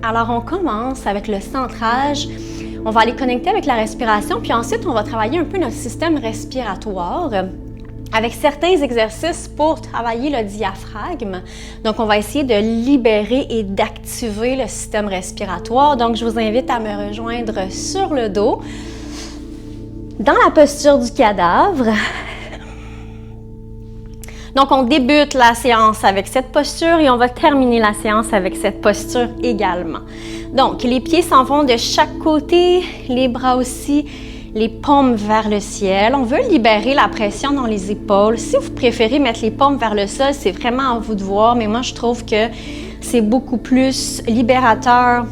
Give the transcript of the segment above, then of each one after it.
Alors, on commence avec le centrage. On va aller connecter avec la respiration, puis ensuite, on va travailler un peu notre système respiratoire avec certains exercices pour travailler le diaphragme. Donc, on va essayer de libérer et d'activer le système respiratoire. Donc, je vous invite à me rejoindre sur le dos, dans la posture du cadavre. Donc, on débute la séance avec cette posture et on va terminer la séance avec cette posture également. Donc, les pieds s'en vont de chaque côté, les bras aussi, les paumes vers le ciel. On veut libérer la pression dans les épaules. Si vous préférez mettre les paumes vers le sol, c'est vraiment à vous de voir, mais moi, je trouve que c'est beaucoup plus libérateur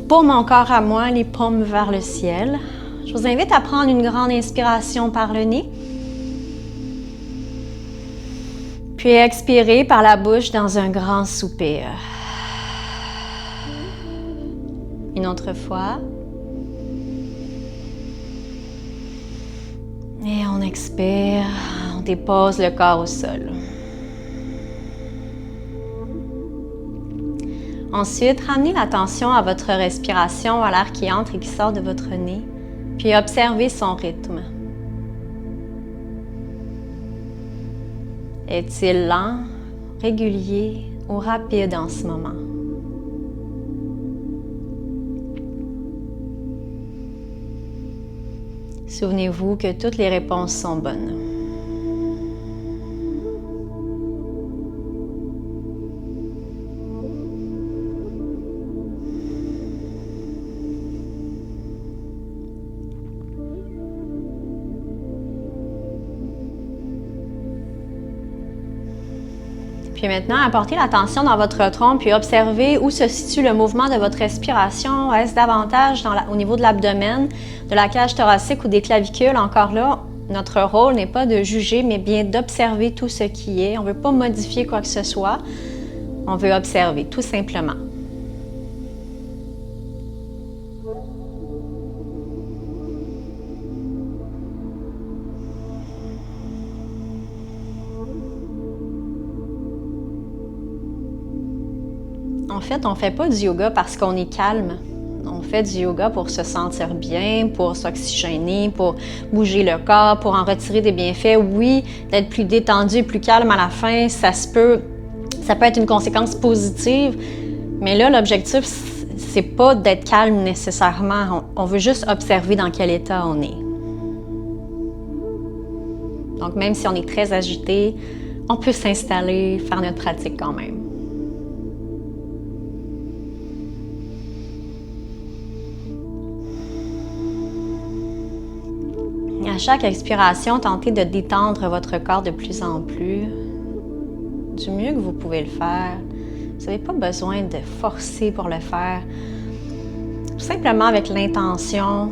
pour mon corps à moi, les paumes vers le ciel. Je vous invite à prendre une grande inspiration par le nez. Puis expirer par la bouche dans un grand soupir. Une autre fois. Et on expire, on dépose le corps au sol. Ensuite, ramenez l'attention à votre respiration, à l'air qui entre et qui sort de votre nez, puis observez son rythme. Est-il lent, régulier ou rapide en ce moment? Souvenez-vous que toutes les réponses sont bonnes. Puis maintenant, apportez l'attention dans votre tronc, puis observez où se situe le mouvement de votre respiration. Est-ce davantage au niveau de l'abdomen, de la cage thoracique ou des clavicules? Encore là, notre rôle n'est pas de juger, mais bien d'observer tout ce qui est. On ne veut pas modifier quoi que ce soit. On veut observer, tout simplement. En fait, on ne fait pas du yoga parce qu'on est calme. On fait du yoga pour se sentir bien, pour s'oxygéner, pour bouger le corps, pour en retirer des bienfaits. Oui, d'être plus détendu et plus calme à la fin, ça peut être une conséquence positive. Mais là, l'objectif, c'est pas d'être calme nécessairement. On veut juste observer dans quel état on est. Donc, même si on est très agité, on peut s'installer, faire notre pratique quand même. À chaque expiration, tentez de détendre votre corps de plus en plus, du mieux que vous pouvez le faire. Vous n'avez pas besoin de forcer pour le faire, tout simplement avec l'intention.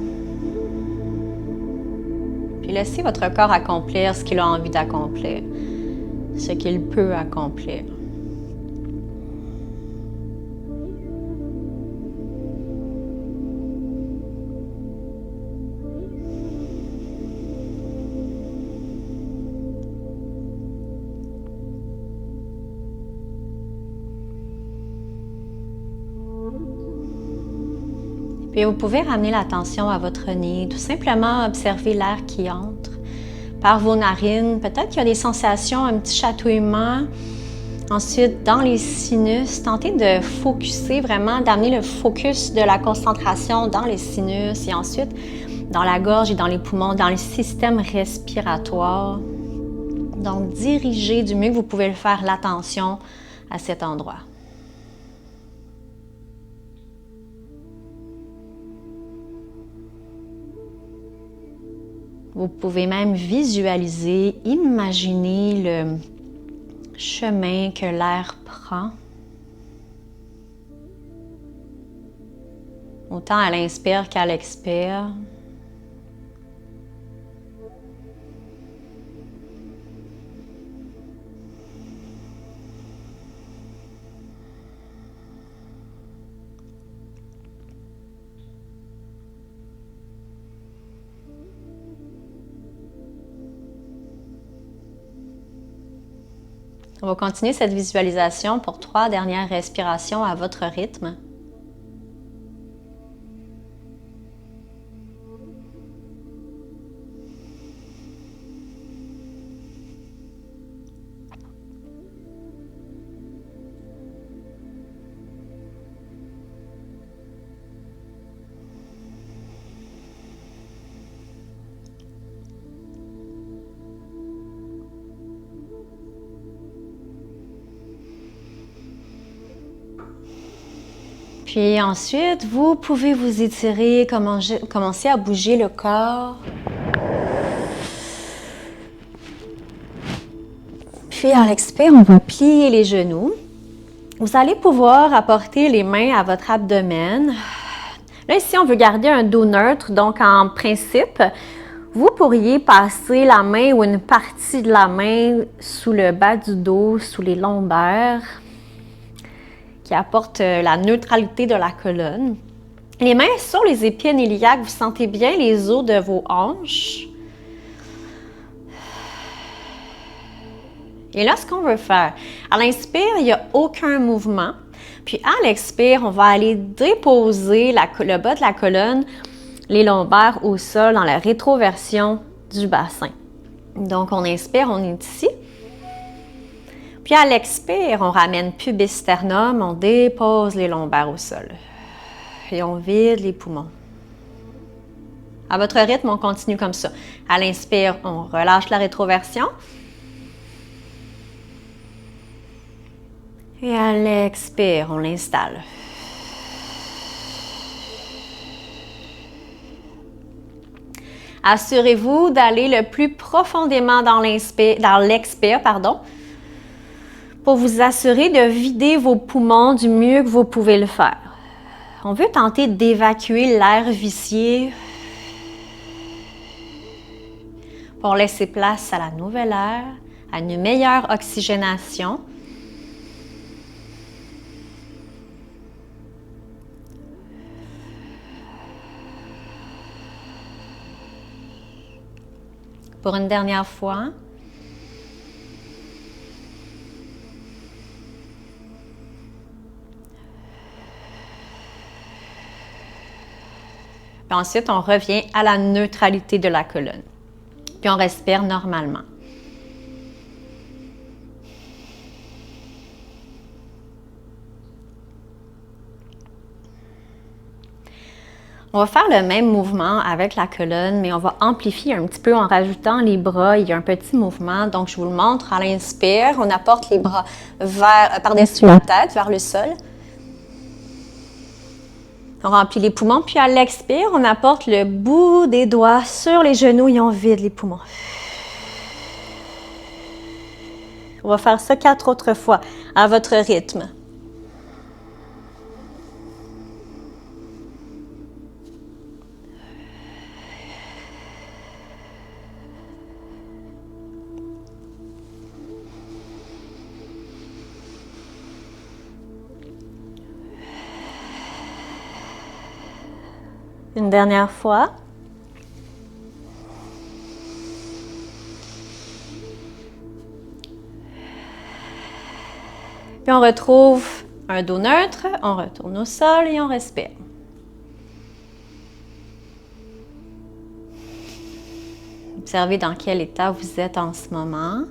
Puis laissez votre corps accomplir ce qu'il a envie d'accomplir, ce qu'il peut accomplir. Puis vous pouvez ramener l'attention à votre nez, tout simplement observer l'air qui entre par vos narines. Peut-être qu'il y a des sensations, un petit chatouillement. Ensuite, dans les sinus, tentez de focusser vraiment, d'amener le focus de la concentration dans les sinus et ensuite dans la gorge et dans les poumons, dans le système respiratoire. Donc, dirigez du mieux que vous pouvez le faire l'attention à cet endroit. Vous pouvez même visualiser, imaginer le chemin que l'air prend. Autant à l'inspire qu'à l'expire. On va continuer cette visualisation pour 3 dernières respirations à votre rythme. Puis ensuite, vous pouvez vous étirer, commencer à bouger le corps. Puis à l'expire, on va plier les genoux. Vous allez pouvoir apporter les mains à votre abdomen. Là, ici, on veut garder un dos neutre, donc en principe, vous pourriez passer la main ou une partie de la main sous le bas du dos, sous les lombaires, qui apporte la neutralité de la colonne. Les mains sur les épines iliaques, vous sentez bien les os de vos hanches. Et là, ce qu'on veut faire, à l'inspire, il n'y a aucun mouvement. Puis à l'expire, on va aller déposer le bas de la colonne, les lombaires au sol dans la rétroversion du bassin. Donc, on inspire, on est ici. Puis à l'expire, on ramène pubis sternum, on dépose les lombaires au sol. Et on vide les poumons. À votre rythme, on continue comme ça. À l'inspire, on relâche la rétroversion. Et à l'expire, on l'installe. Assurez-vous d'aller le plus profondément dans l'expire, pour vous assurer de vider vos poumons du mieux que vous pouvez le faire. On veut tenter d'évacuer l'air vicié pour laisser place à la nouvelle air, à une meilleure oxygénation. Pour une dernière fois. Puis ensuite, on revient à la neutralité de la colonne. Puis on respire normalement. On va faire le même mouvement avec la colonne, mais on va amplifier un petit peu en rajoutant les bras. Il y a un petit mouvement, donc je vous le montre. À l'inspire, on apporte les bras par-dessus la tête, vers le sol. On remplit les poumons, puis à l'expire, on apporte le bout des doigts sur les genoux et on vide les poumons. On va faire ça 4 autres fois à votre rythme. Une dernière fois. Puis on retrouve un dos neutre, on retourne au sol et on respire. Observez dans quel état vous êtes en ce moment.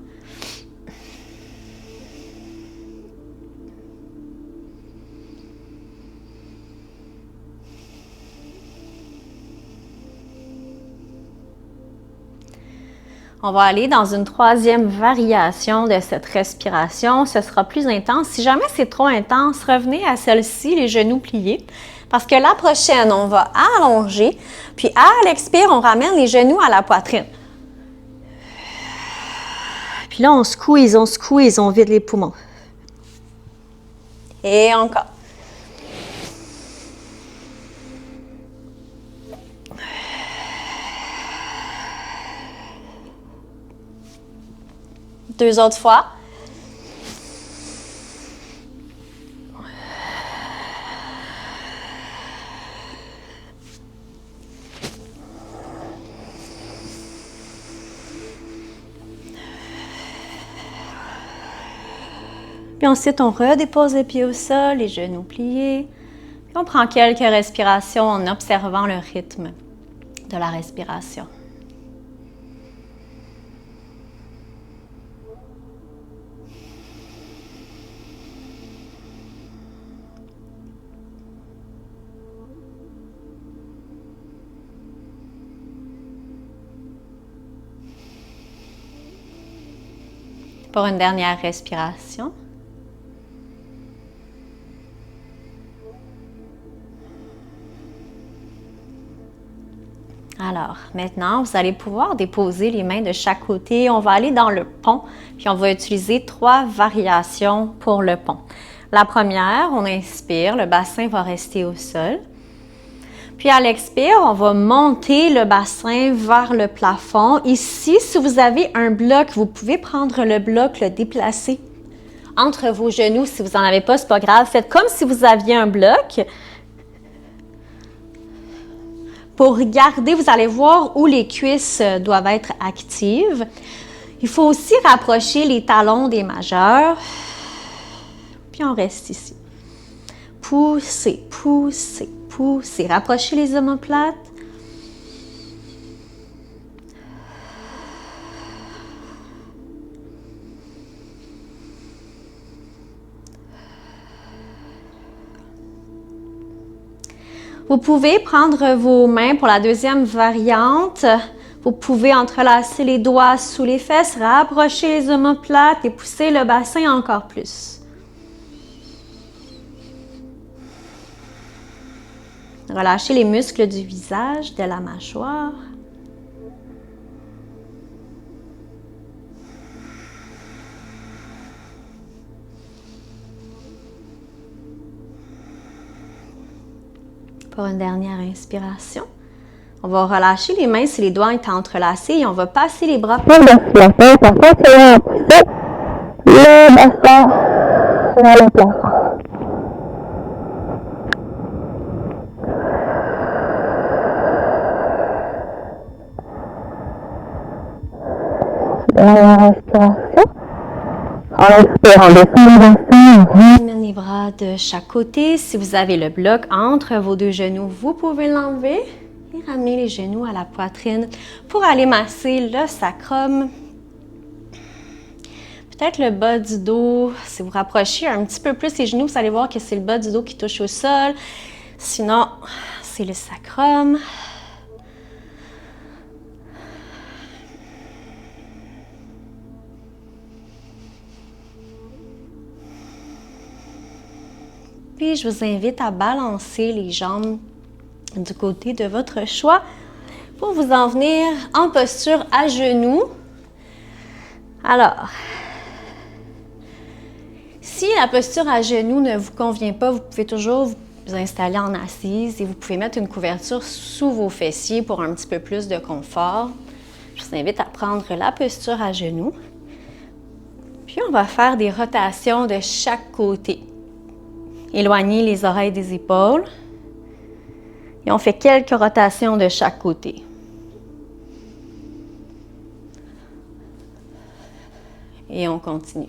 On va aller dans une troisième variation de cette respiration. Ce sera plus intense. Si jamais c'est trop intense, revenez à celle-ci, les genoux pliés. Parce que la prochaine, on va allonger. Puis à l'expire, on ramène les genoux à la poitrine. Puis là, on squeeze, on vide les poumons. Et encore. Deux autres fois. Puis ensuite, on redépose les pieds au sol, les genoux pliés. Puis on prend quelques respirations en observant le rythme de la respiration. Pour une dernière respiration. Alors, maintenant, vous allez pouvoir déposer les mains de chaque côté. On va aller dans le pont, puis on va utiliser 3 variations pour le pont. La première, on inspire, le bassin va rester au sol. Puis à l'expire, on va monter le bassin vers le plafond. Ici, si vous avez un bloc, vous pouvez prendre le bloc, le déplacer entre vos genoux. Si vous n'en avez pas, ce n'est pas grave. Faites comme si vous aviez un bloc. Pour garder, vous allez voir où les cuisses doivent être actives. Il faut aussi rapprocher les talons des majeurs. Puis on reste ici. Poussez, poussez, poussez. Rapprochez les omoplates. Vous pouvez prendre vos mains pour la deuxième variante. Vous pouvez entrelacer les doigts sous les fesses, rapprocher les omoplates et pousser le bassin encore plus. Relâchez les muscles du visage, de la mâchoire. Pour une dernière inspiration, on va relâcher les mains si les doigts étaient entrelacés et on va passer les bras par-dessus la tête afin de pousser le bassin vers le plafond. Dernière respiration. On expire, on descend le bassin. On ramène les bras de chaque côté. Si vous avez le bloc entre vos deux genoux, vous pouvez l'enlever et ramener les genoux à la poitrine pour aller masser le sacrum. Peut-être le bas du dos. Si vous rapprochez un petit peu plus les genoux, vous allez voir que c'est le bas du dos qui touche au sol. Sinon, c'est le sacrum. Puis, je vous invite à balancer les jambes du côté de votre choix pour vous en venir en posture à genoux. Alors, si la posture à genoux ne vous convient pas, vous pouvez toujours vous installer en assise et vous pouvez mettre une couverture sous vos fessiers pour un petit peu plus de confort. Je vous invite à prendre la posture à genoux. Puis, on va faire des rotations de chaque côté. Éloignez les oreilles des épaules. Et on fait quelques rotations de chaque côté. Et on continue.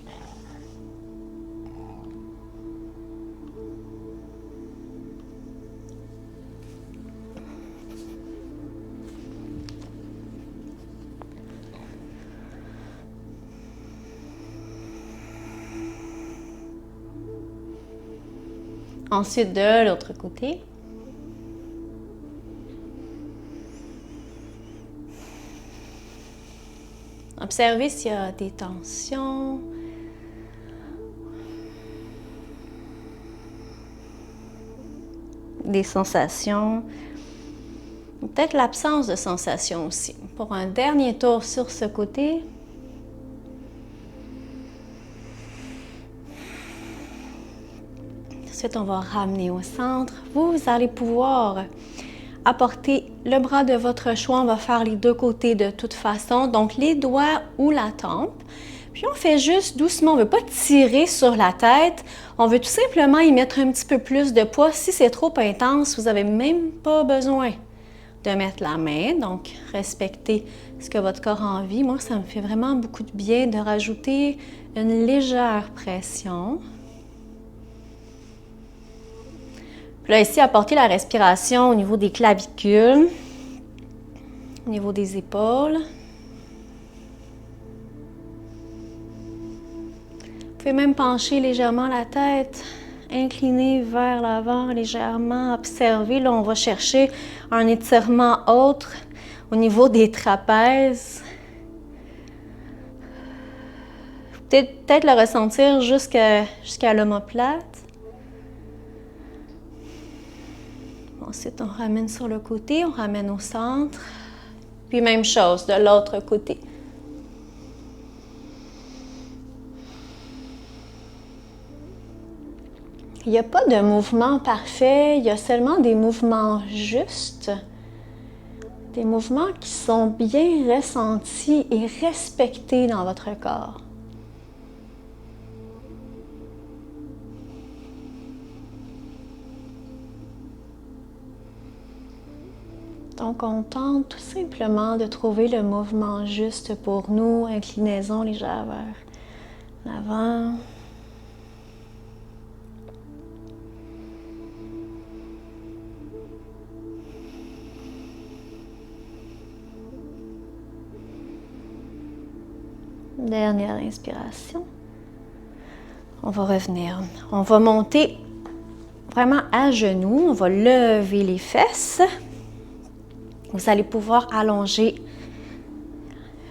Ensuite, de l'autre côté. Observez s'il y a des tensions. Des sensations. Peut-être l'absence de sensations aussi. Pour un dernier tour sur ce côté. Ensuite, on va ramener au centre. Vous allez pouvoir apporter le bras de votre choix. On va faire les deux côtés de toute façon. Donc, les doigts ou la tempe. Puis, on fait juste doucement. On ne veut pas tirer sur la tête. On veut tout simplement y mettre un petit peu plus de poids. Si c'est trop intense, vous n'avez même pas besoin de mettre la main. Donc, respectez ce que votre corps a envie. Moi, ça me fait vraiment beaucoup de bien de rajouter une légère pression. Là, ici, apportez la respiration au niveau des clavicules, au niveau des épaules. Vous pouvez même pencher légèrement la tête, incliner vers l'avant légèrement, observer. Là, on va chercher un étirement autre au niveau des trapèzes. Vous pouvez peut-être le ressentir jusqu'à l'omoplate. Ensuite, on ramène sur le côté, on ramène au centre. Puis même chose de l'autre côté. Il n'y a pas de mouvement parfait, il y a seulement des mouvements justes, des mouvements qui sont bien ressentis et respectés dans votre corps. Donc, on tente tout simplement de trouver le mouvement juste pour nous, inclinaison légère vers l'avant. Dernière inspiration. On va revenir. On va monter vraiment à genoux. On va lever les fesses. Vous allez pouvoir allonger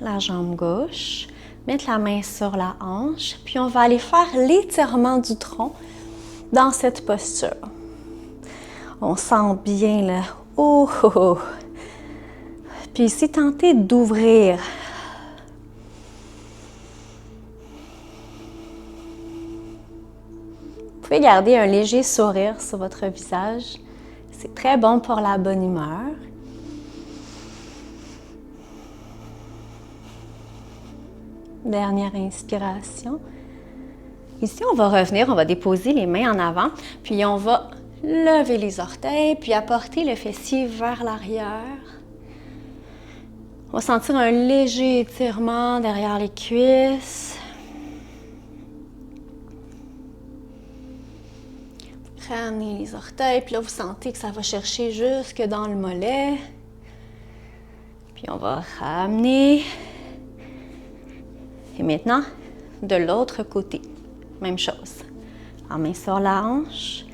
la jambe gauche, mettre la main sur la hanche, puis on va aller faire l'étirement du tronc dans cette posture. On sent bien là. Oh, oh, oh. Puis ici, tentez d'ouvrir. Vous pouvez garder un léger sourire sur votre visage. C'est très bon pour la bonne humeur. Dernière inspiration. Ici, on va revenir, on va déposer les mains en avant, puis on va lever les orteils, puis apporter le fessier vers l'arrière. On va sentir un léger étirement derrière les cuisses. Ramenez les orteils, puis là, vous sentez que ça va chercher jusque dans le mollet. Puis on va ramener. Et maintenant, de l'autre côté, même chose. En main sur la hanche,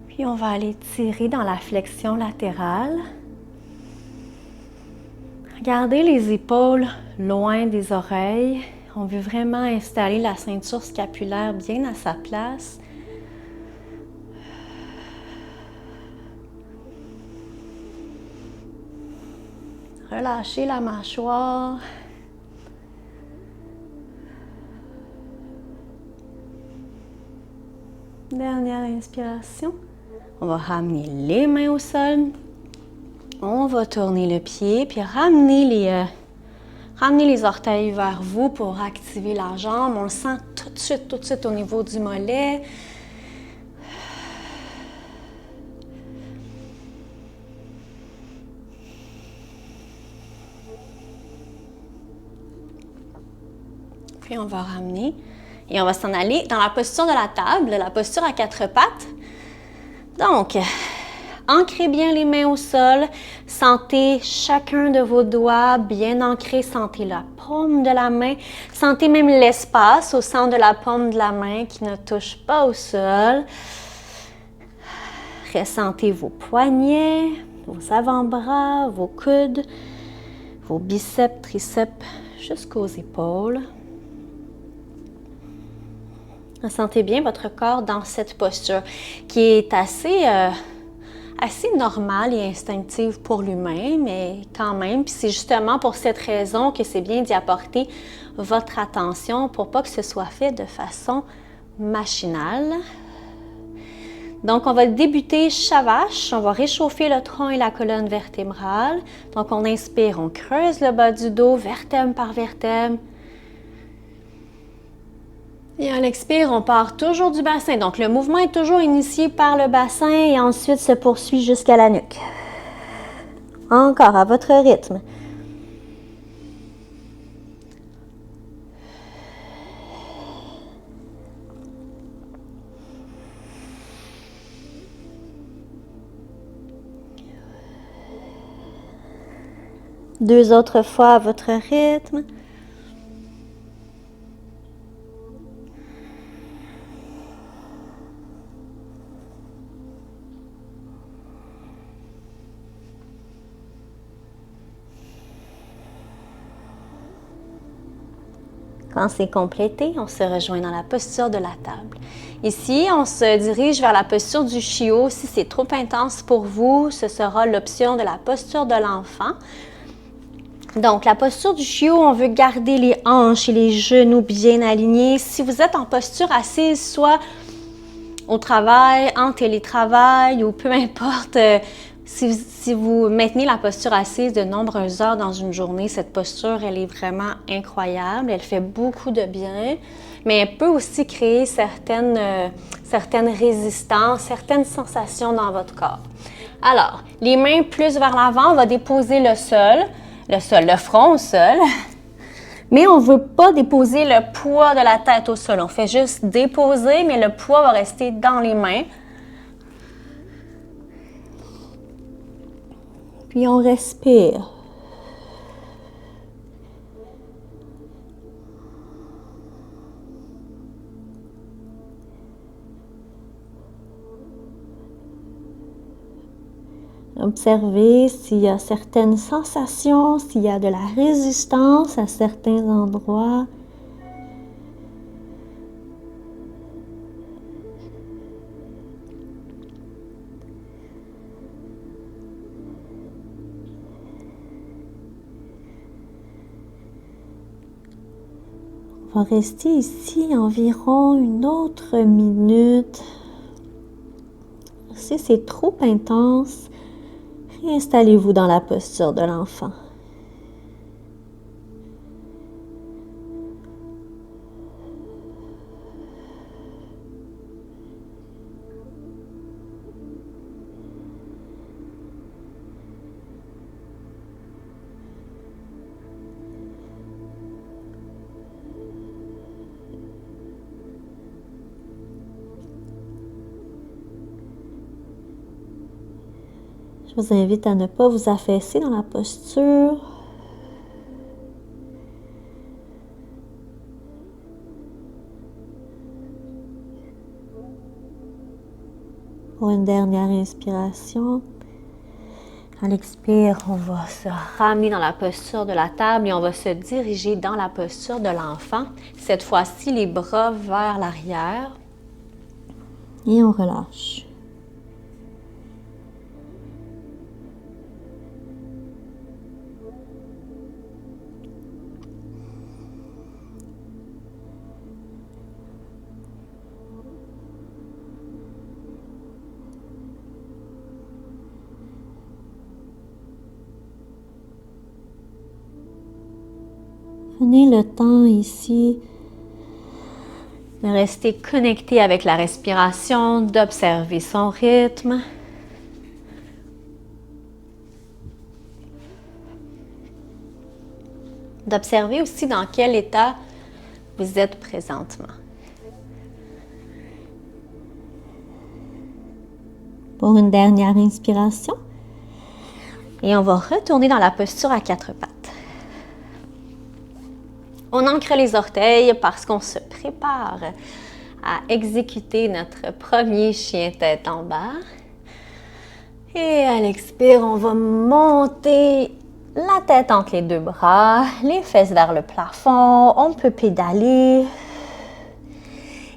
puis on va aller tirer dans la flexion latérale. Gardez les épaules loin des oreilles. On veut vraiment installer la ceinture scapulaire bien à sa place. Relâchez la mâchoire. Dernière inspiration. On va ramener les mains au sol. On va tourner le pied, puis ramener les orteils vers vous pour activer la jambe. On le sent tout de suite au niveau du mollet. Puis on va ramener et on va s'en aller dans la posture de la table, la posture à quatre pattes. Donc, ancrez bien les mains au sol, sentez chacun de vos doigts bien ancrés, sentez la paume de la main, sentez même l'espace au centre de la paume de la main qui ne touche pas au sol. Ressentez vos poignets, vos avant-bras, vos coudes, vos biceps, triceps jusqu'aux épaules. Sentez bien votre corps dans cette posture qui est assez normale et instinctive pour l'humain, mais quand même, puis c'est justement pour cette raison que c'est bien d'y apporter votre attention pour pas que ce soit fait de façon machinale. Donc, on va débuter chat vache, on va réchauffer le tronc et la colonne vertébrale. Donc, on inspire, on creuse le bas du dos, vertèbre par vertèbre. Et à l'expire, on part toujours du bassin. Donc, le mouvement est toujours initié par le bassin et ensuite se poursuit jusqu'à la nuque. Encore à votre rythme. Deux autres fois à votre rythme. Quand c'est complété, on se rejoint dans la posture de la table. Ici, on se dirige vers la posture du chiot. Si c'est trop intense pour vous, ce sera l'option de la posture de l'enfant. Donc, la posture du chiot, on veut garder les hanches et les genoux bien alignés. Si vous êtes en posture assise, soit au travail, en télétravail ou peu importe, si vous maintenez la posture assise de nombreuses heures dans une journée, cette posture, elle est vraiment incroyable. Elle fait beaucoup de bien, mais elle peut aussi créer certaines résistances, certaines sensations dans votre corps. Alors, les mains plus vers l'avant, on va déposer le front au sol. Mais on ne veut pas déposer le poids de la tête au sol. On fait juste déposer, mais le poids va rester dans les mains. Puis on respire. Observez s'il y a certaines sensations, s'il y a de la résistance à certains endroits. On va rester ici environ une autre minute. Si c'est trop intense, réinstallez-vous dans la posture de l'enfant. Je vous invite à ne pas vous affaisser dans la posture. Pour une dernière inspiration. À l'expire, on va se ramener dans la posture de la table et on va se diriger dans la posture de l'enfant. Cette fois-ci, les bras vers l'arrière. Et on relâche. Prenez le temps ici de rester connecté avec la respiration, d'observer son rythme. D'observer aussi dans quel état vous êtes présentement. Pour une dernière inspiration. Et on va retourner dans la posture à quatre pattes. On ancre les orteils parce qu'on se prépare à exécuter notre premier chien tête en bas. Et à l'expire, on va monter la tête entre les deux bras, les fesses vers le plafond. On peut pédaler.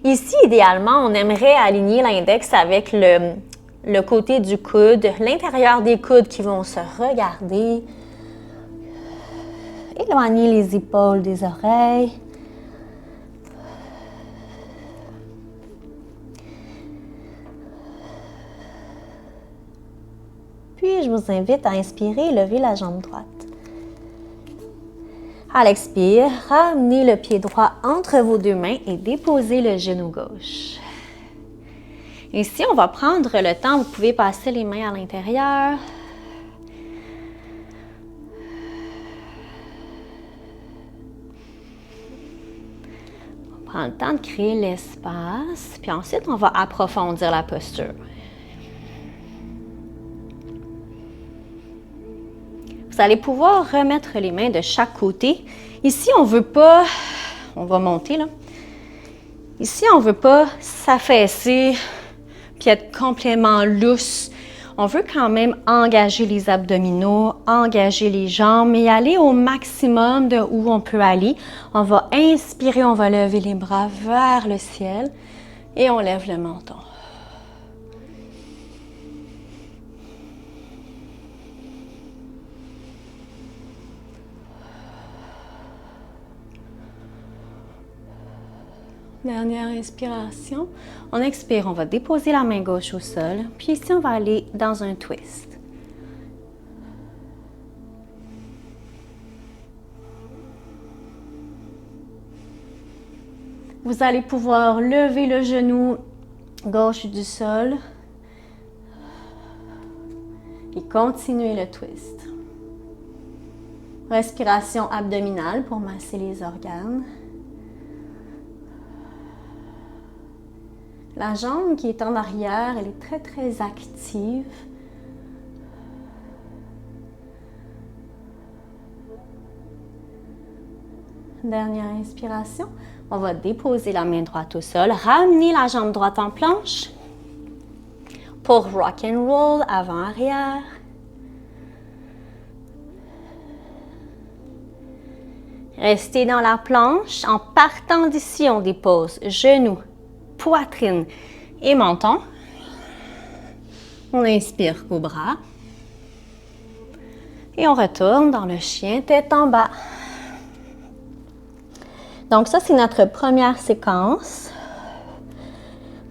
Ici, idéalement, on aimerait aligner l'index avec le côté du coude, l'intérieur des coudes qui vont se regarder. Éloignez les épaules des oreilles. Puis, je vous invite à inspirer et lever la jambe droite. À l'expire, ramenez le pied droit entre vos deux mains et déposez le genou gauche. Ici, on va prendre le temps. Vous pouvez passer les mains à l'intérieur. Prends le temps de créer l'espace, puis ensuite, on va approfondir la posture. Vous allez pouvoir remettre les mains de chaque côté. Ici, on ne veut pas, on va monter là. Ici, on ne veut pas s'affaisser, puis être complètement lousse. On veut quand même engager les abdominaux, engager les jambes, mais aller au maximum de où on peut aller. On va inspirer, on va lever les bras vers le ciel et on lève le menton. Dernière inspiration. On expire, on va déposer la main gauche au sol. Puis ici, on va aller dans un twist. Vous allez pouvoir lever le genou gauche du sol et continuer le twist. Respiration abdominale pour masser les organes. La jambe qui est en arrière, elle est très, très active. Dernière inspiration. On va déposer la main droite au sol, ramener la jambe droite en planche pour rock and roll, avant-arrière. Restez dans la planche. En partant d'ici, on dépose genoux, poitrine et menton. On inspire, cobra. Et on retourne dans le chien, tête en bas. Donc ça, c'est notre première séquence.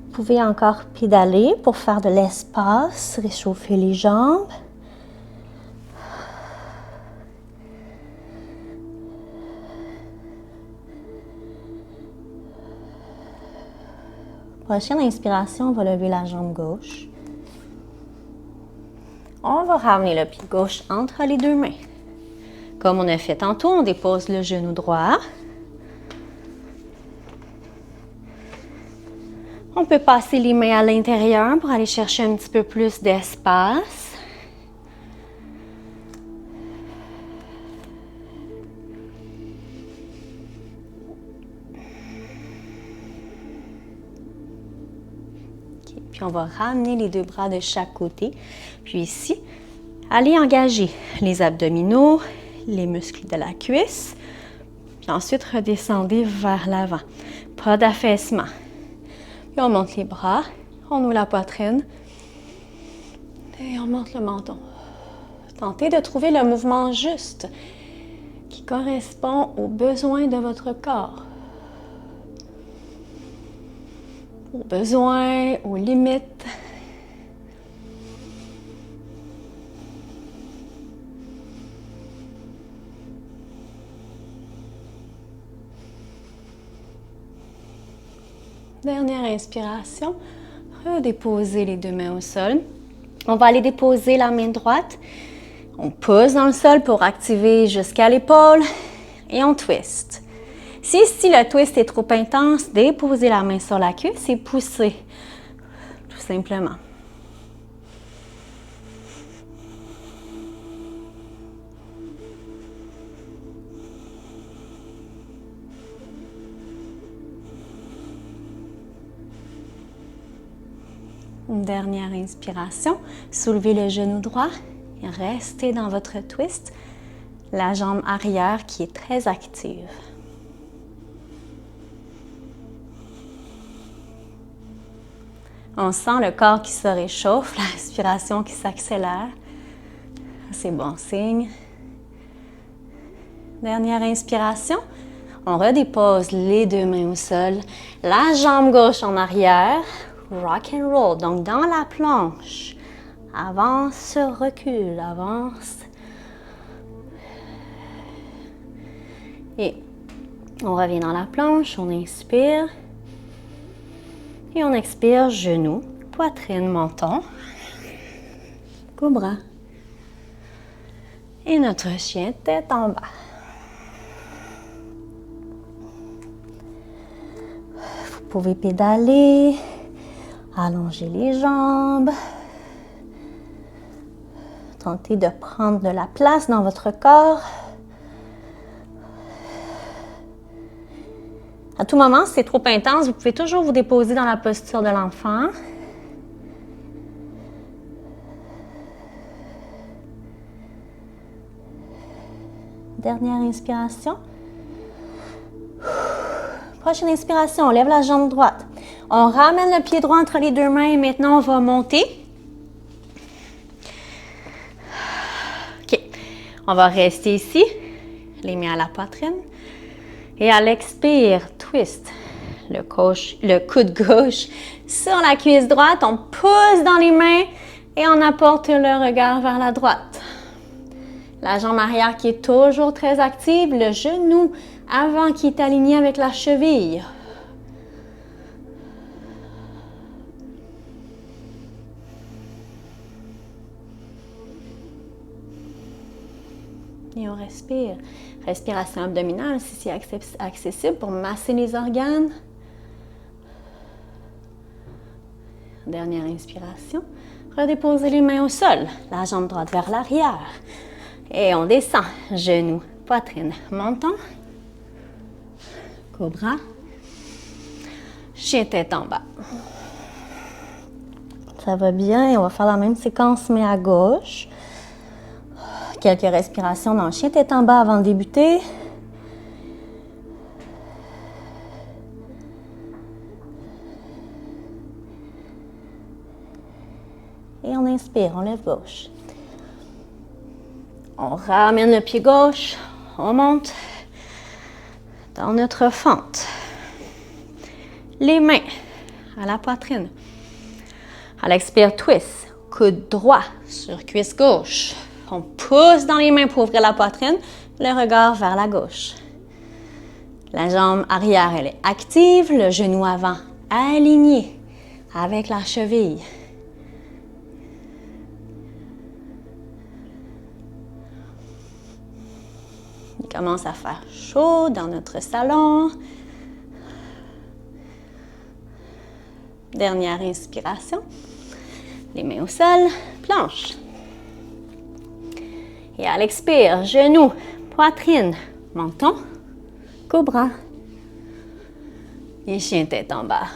Vous pouvez encore pédaler pour faire de l'espace, réchauffer les jambes. Prochaine inspiration, on va lever la jambe gauche. On va ramener le pied gauche entre les deux mains. Comme on a fait tantôt, on dépose le genou droit. On peut passer les mains à l'intérieur pour aller chercher un petit peu plus d'espace. Okay. Puis on va ramener les deux bras de chaque côté. Puis ici, allez engager les abdominaux, les muscles de la cuisse. Puis ensuite, redescendez vers l'avant. Pas d'affaissement. Puis on monte les bras, on ouvre la poitrine et on monte le menton. Tentez de trouver le mouvement juste qui correspond aux besoins de votre corps. Aux besoins, aux limites. Dernière inspiration, redéposez les deux mains au sol. On va aller déposer la main droite. On pousse dans le sol pour activer jusqu'à l'épaule et on twist. Si le twist est trop intense, déposez la main sur la cuisse et poussez, tout simplement. Une dernière inspiration, soulevez le genou droit et restez dans votre twist, la jambe arrière qui est très active. On sent le corps qui se réchauffe, la respiration qui s'accélère. C'est bon signe. Dernière inspiration, on redépose les deux mains au sol, la jambe gauche en arrière. Rock and roll, donc dans la planche. Avance, recule, avance. Et on revient dans la planche, on inspire. Et on expire, genoux, poitrine, menton. Cobra. Et notre chien, tête en bas. Vous pouvez pédaler. Allongez les jambes. Tentez de prendre de la place dans votre corps. À tout moment, si c'est trop intense, vous pouvez toujours vous déposer dans la posture de l'enfant. Dernière inspiration. Prochaine inspiration, on lève la jambe droite. On ramène le pied droit entre les deux mains et maintenant on va monter. OK. On va rester ici, les mains à la poitrine. Et à l'expire, twist le coude gauche sur la cuisse droite. On pousse dans les mains et on apporte le regard vers la droite. La jambe arrière qui est toujours très active, le genou avant qui est aligné avec la cheville. Et on respire. Respiration abdominale si c'est accessible pour masser les organes. Dernière inspiration. Redéposez les mains au sol. La jambe droite vers l'arrière. Et on descend. Genoux, poitrine, menton. Cobra. Chien tête en bas. Ça va bien. Et on va faire la même séquence mais à gauche. Quelques respirations dans le chien tête en bas avant de débuter. Et on inspire, on lève gauche. On ramène le pied gauche, on monte dans notre fente. Les mains à la poitrine. À l'expire, twist. Coude droit sur cuisse gauche. On pousse dans les mains pour ouvrir la poitrine, le regard vers la gauche. La jambe arrière, elle est active, le genou avant aligné avec la cheville. Il commence à faire chaud dans notre salon. Dernière inspiration. Les mains au sol, planche. Et à l'expire, genoux, poitrine, menton, cobra. Et chien tête en bas.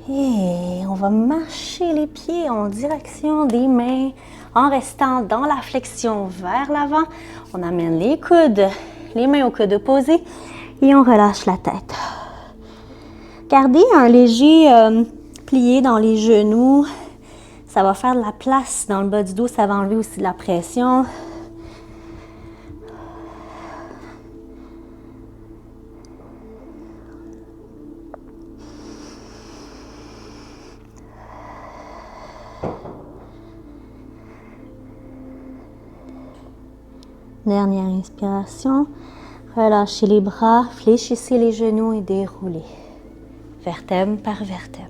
Et on va marcher les pieds en direction des mains en restant dans la flexion vers l'avant. On amène les coudes, les mains au coude opposé et on relâche la tête. Gardez un léger plié dans les genoux. Ça va faire de la place dans le bas du dos, ça va enlever aussi de la pression. Dernière inspiration. Relâchez les bras, fléchissez les genoux et déroulez. Vertèbre par vertèbre.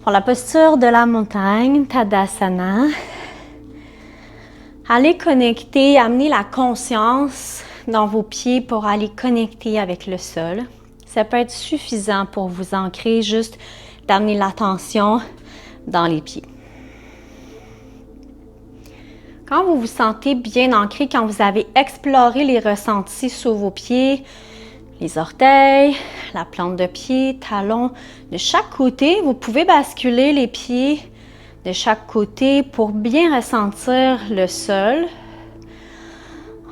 Pour la posture de la montagne, Tadasana, allez connecter, amenez la conscience dans vos pieds pour aller connecter avec le sol. Ça peut être suffisant pour vous ancrer, juste d'amener l'attention dans les pieds. Quand vous vous sentez bien ancré, quand vous avez exploré les ressentis sous vos pieds, les orteils, la plante de pied, talons, de chaque côté, vous pouvez basculer les pieds de chaque côté pour bien ressentir le sol.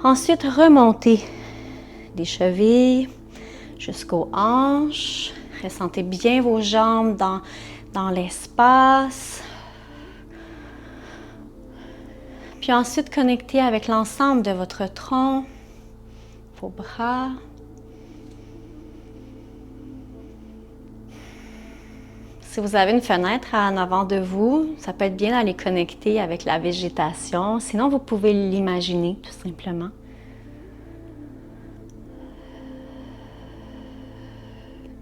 Ensuite, remontez des chevilles jusqu'aux hanches. Ressentez bien vos jambes dans l'espace. Puis ensuite, connectez avec l'ensemble de votre tronc, vos bras. Si vous avez une fenêtre en avant de vous, ça peut être bien d'aller connecter avec la végétation. Sinon, vous pouvez l'imaginer tout simplement.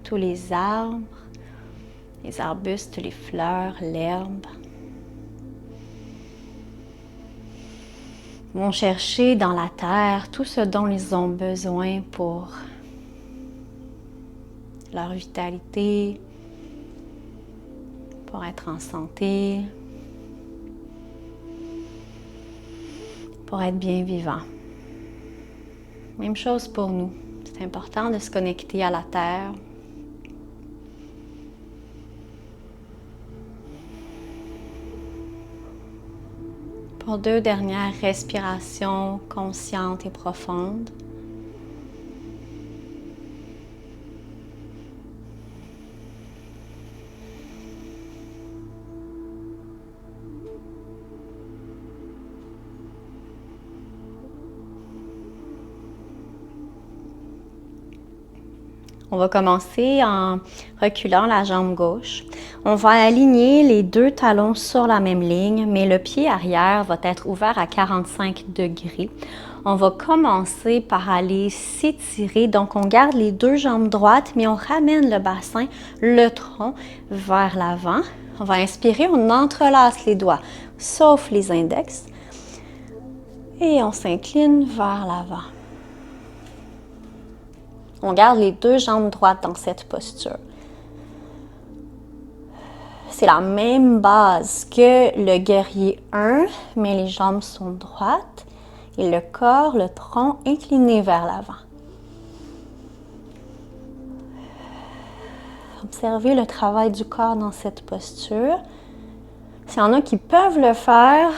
Tous les arbres, les arbustes, les fleurs, l'herbe. Vont chercher dans la terre tout ce dont ils ont besoin pour leur vitalité, pour être en santé, pour être bien vivant. Même chose pour nous. C'est important de se connecter à la terre. Pour 2 dernières respirations conscientes et profondes. On va commencer en reculant la jambe gauche. On va aligner les deux talons sur la même ligne, mais le pied arrière va être ouvert à 45 degrés. On va commencer par aller s'étirer. Donc, on garde les deux jambes droites, mais on ramène le bassin, le tronc vers l'avant. On va inspirer, on entrelace les doigts, sauf les index. Et on s'incline vers l'avant. On garde les deux jambes droites dans cette posture. C'est la même base que le guerrier 1, mais les jambes sont droites et le corps, le tronc incliné vers l'avant. Observez le travail du corps dans cette posture. S'il y en a qui peuvent le faire,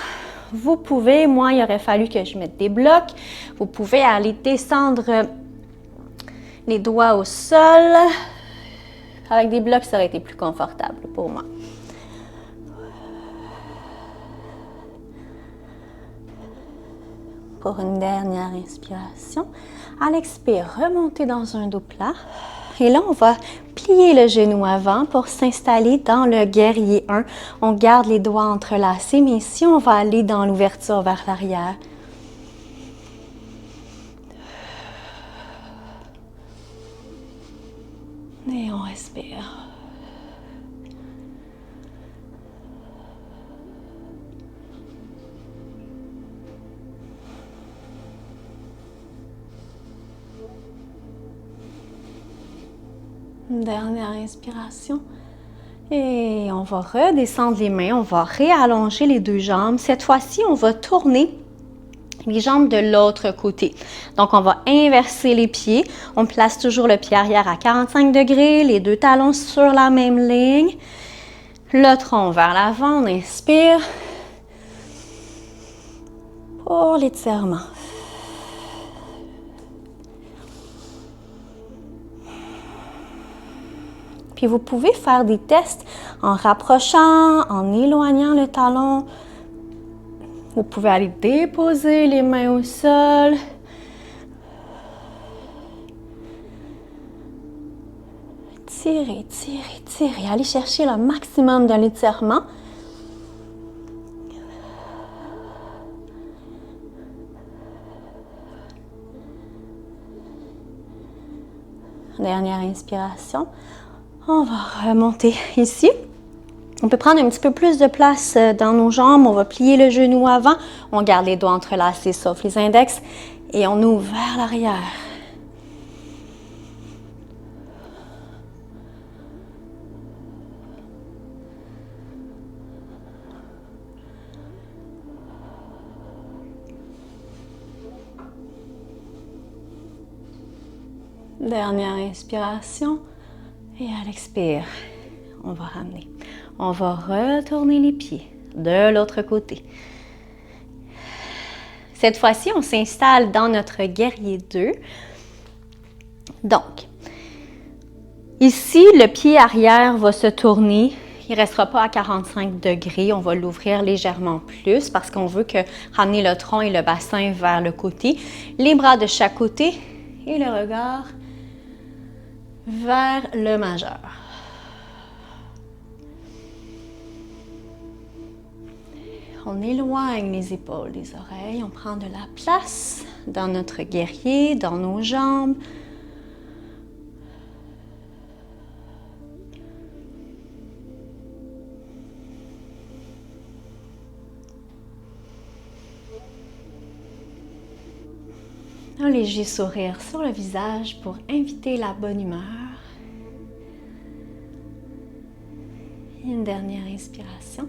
vous pouvez, moi, il aurait fallu que je mette des blocs. Vous pouvez aller descendre les doigts au sol. Avec des blocs, ça aurait été plus confortable pour moi. Pour une dernière inspiration, à l'expire, remontez dans un dos plat. Et là, on va plier le genou avant pour s'installer dans le guerrier 1. On garde les doigts entrelacés, mais ici, on va aller dans l'ouverture vers l'arrière. Et on respire. Une dernière inspiration. Et on va redescendre les mains, on va réallonger les deux jambes. Cette fois-ci, on va tourner les jambes de l'autre côté. Donc, on va inverser les pieds. On place toujours le pied arrière à 45 degrés, les deux talons sur la même ligne. Le tronc vers l'avant, on inspire. Pour l'étirement. Puis vous pouvez faire des tests en rapprochant, en éloignant le talon. Vous pouvez aller déposer les mains au sol. Tirez, tirez, tirez. Allez chercher le maximum de l'étirement. Dernière inspiration. On va remonter ici. On peut prendre un petit peu plus de place dans nos jambes. On va plier le genou avant. On garde les doigts entrelacés sauf les index. Et on ouvre vers l'arrière. Dernière inspiration. Et à l'expire, on va ramener. On va retourner les pieds de l'autre côté. Cette fois-ci, on s'installe dans notre guerrier 2. Donc, ici, le pied arrière va se tourner. Il ne restera pas à 45 degrés. On va l'ouvrir légèrement plus parce qu'on veut ramener le tronc et le bassin vers le côté. Les bras de chaque côté et le regard vers le majeur. On éloigne les épaules des oreilles, on prend de la place dans notre guerrier, dans nos jambes. Un léger sourire sur le visage pour inviter la bonne humeur. Et une dernière inspiration.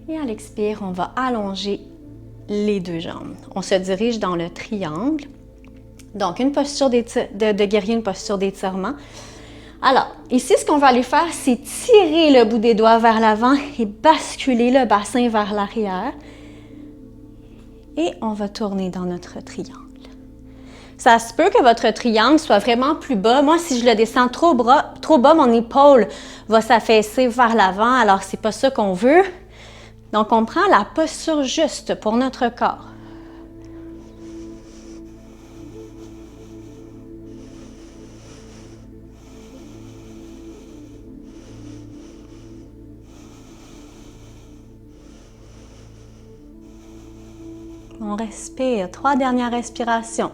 Et à l'expire, on va allonger les deux jambes. On se dirige dans le triangle. Donc, une posture de guerrier, une posture d'étirement. Alors, ici, ce qu'on va aller faire, c'est tirer le bout des doigts vers l'avant et basculer le bassin vers l'arrière. Et on va tourner dans notre triangle. Ça se peut que votre triangle soit vraiment plus bas. Moi, si je le descends trop bas, mon épaule va s'affaisser vers l'avant. Alors, c'est pas ça qu'on veut. Donc, on prend la posture juste pour notre corps. On respire. 3 dernières respirations.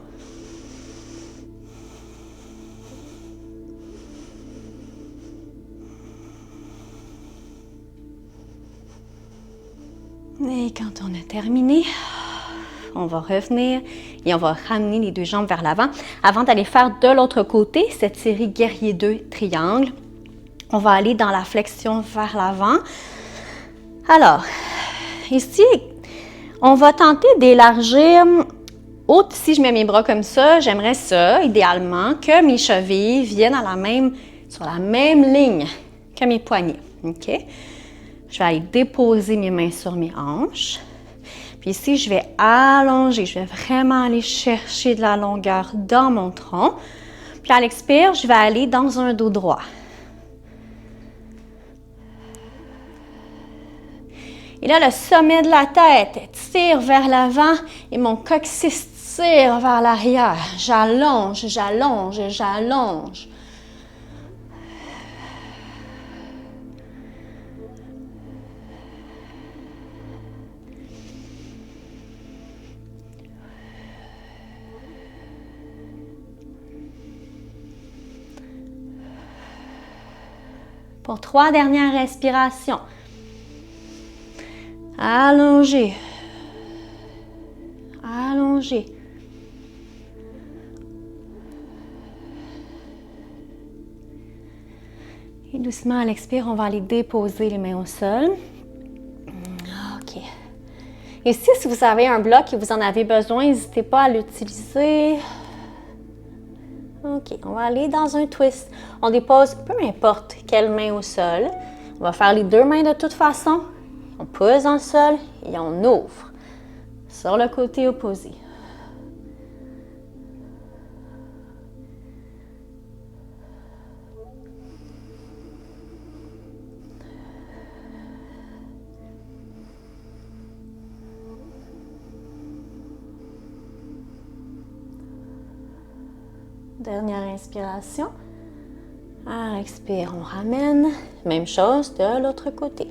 Et quand on a terminé, on va revenir et on va ramener les 2 jambes vers l'avant. Avant d'aller faire de l'autre côté, cette série guerrier 2 triangle, on va aller dans la flexion vers l'avant. Alors, ici, on va tenter d'élargir. Si je mets mes bras comme ça, j'aimerais ça, idéalement, que mes chevilles viennent sur la même ligne que mes poignets. OK? Je vais aller déposer mes mains sur mes hanches. Puis ici, je vais allonger. Je vais vraiment aller chercher de la longueur dans mon tronc. Puis à l'expire, je vais aller dans un dos droit. Et là, le sommet de la tête tire vers l'avant et mon coccyx tire vers l'arrière. J'allonge, j'allonge, j'allonge. Pour 3 dernières respirations. Allongez. Allongez. Et doucement à l'expire, on va aller déposer les mains au sol. OK. Et si vous avez un bloc et vous en avez besoin, n'hésitez pas à l'utiliser. OK, on va aller dans un twist. On dépose peu importe quelle main au sol. On va faire les 2 mains de toute façon. On pose dans le sol et on ouvre sur le côté opposé. Dernière inspiration. À l'expire, on ramène. Même chose de l'autre côté.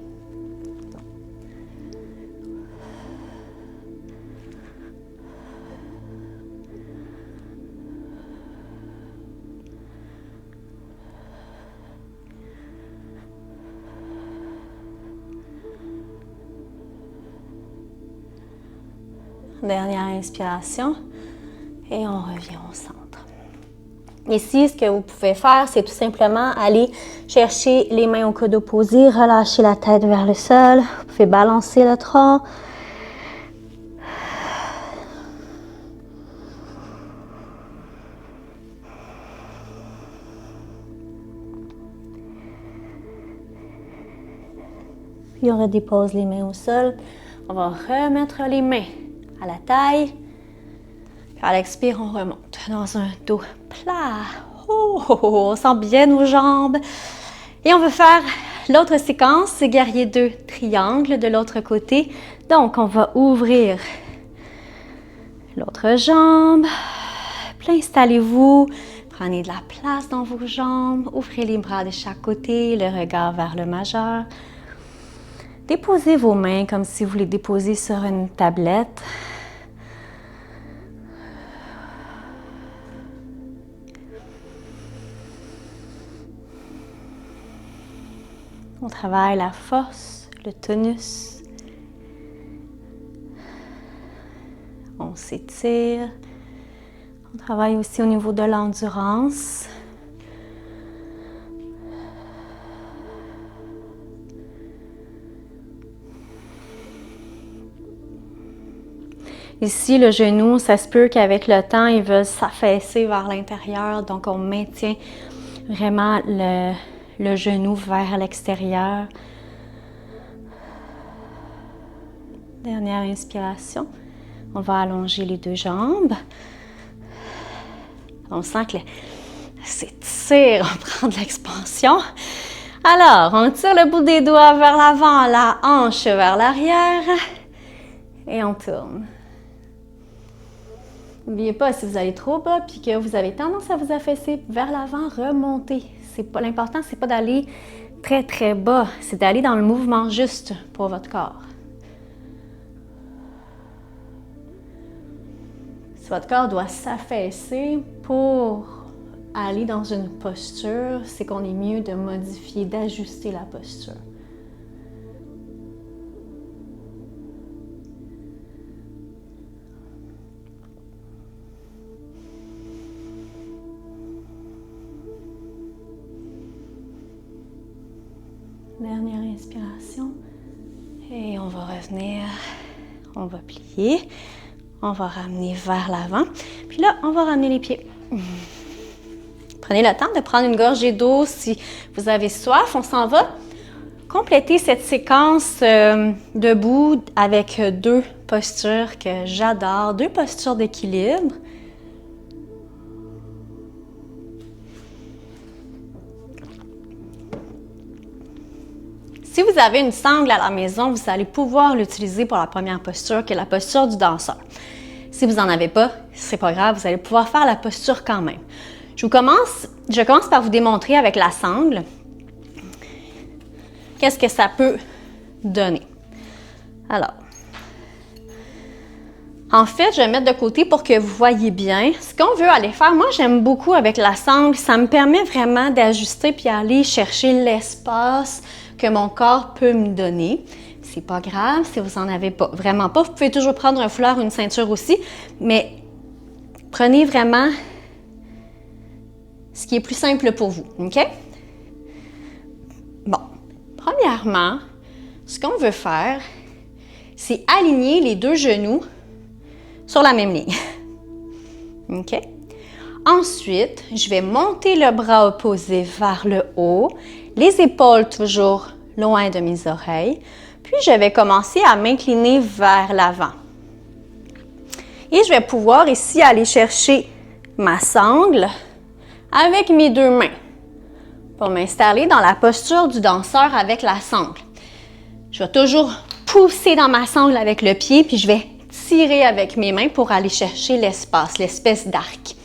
Dernière inspiration. Et on revient au centre. Ici, ce que vous pouvez faire, c'est tout simplement aller chercher les mains au coude opposé, relâcher la tête vers le sol. Vous pouvez balancer le tronc. Puis on redépose les mains au sol. On va remettre les mains à la taille. Puis à l'expire, on remonte dans un dos plat. On sent bien nos jambes. Et on veut faire l'autre séquence, c'est guerrier 2 triangle de l'autre côté. Donc, on va ouvrir l'autre jambe. Puis installez-vous. Prenez de la place dans vos jambes. Ouvrez les bras de chaque côté, le regard vers le majeur. Déposez vos mains comme si vous les déposiez sur une tablette. On travaille la force, le tonus. On s'étire. On travaille aussi au niveau de l'endurance. Ici, le genou, ça se peut qu'avec le temps, il veut s'affaisser vers l'intérieur. Donc, on maintient vraiment le genou vers l'extérieur. Dernière inspiration. On va allonger les 2 jambes. On sent que s'étire, on prend de l'expansion. Alors, on tire le bout des doigts vers l'avant, la hanche vers l'arrière. Et on tourne. N'oubliez pas, si vous allez trop bas puis que vous avez tendance à vous affaisser vers l'avant, remontez. L'important, c'est pas d'aller très très bas, c'est d'aller dans le mouvement juste pour votre corps. votre corps doit s'affaisser pour aller dans une posture, c'est qu'on est mieux de modifier, d'ajuster la posture. Dernière inspiration. Et on va revenir, on va plier, on va ramener vers l'avant. Puis là, on va ramener les pieds. Prenez le temps de prendre une gorgée d'eau si vous avez soif. On s'en va compléter cette séquence debout avec deux postures que j'adore, deux postures d'équilibre. Si vous avez une sangle à la maison, vous allez pouvoir l'utiliser pour la première posture, qui est la posture du danseur. Si vous n'en avez pas, c'est pas grave, vous allez pouvoir faire la posture quand même. Je commence par vous démontrer avec la sangle qu'est-ce que ça peut donner. Alors, en fait, je vais mettre de côté pour que vous voyez bien ce qu'on veut aller faire. Moi, j'aime beaucoup avec la sangle, ça me permet vraiment d'ajuster puis aller chercher l'espace que mon corps peut me donner. C'est pas grave si vous n'en avez pas, vraiment pas. Vous pouvez toujours prendre un foulard ou une ceinture aussi, mais prenez vraiment ce qui est plus simple pour vous, OK? Bon, premièrement, ce qu'on veut faire, c'est aligner les deux genoux sur la même ligne. OK? Ensuite, je vais monter le bras opposé vers le haut, les épaules toujours loin de mes oreilles, puis je vais commencer à m'incliner vers l'avant. Et je vais pouvoir ici aller chercher ma sangle avec mes deux mains pour m'installer dans la posture du danseur avec la sangle. Je vais toujours pousser dans ma sangle avec le pied, puis je vais tirer avec mes mains pour aller chercher l'espace, l'espèce d'arc.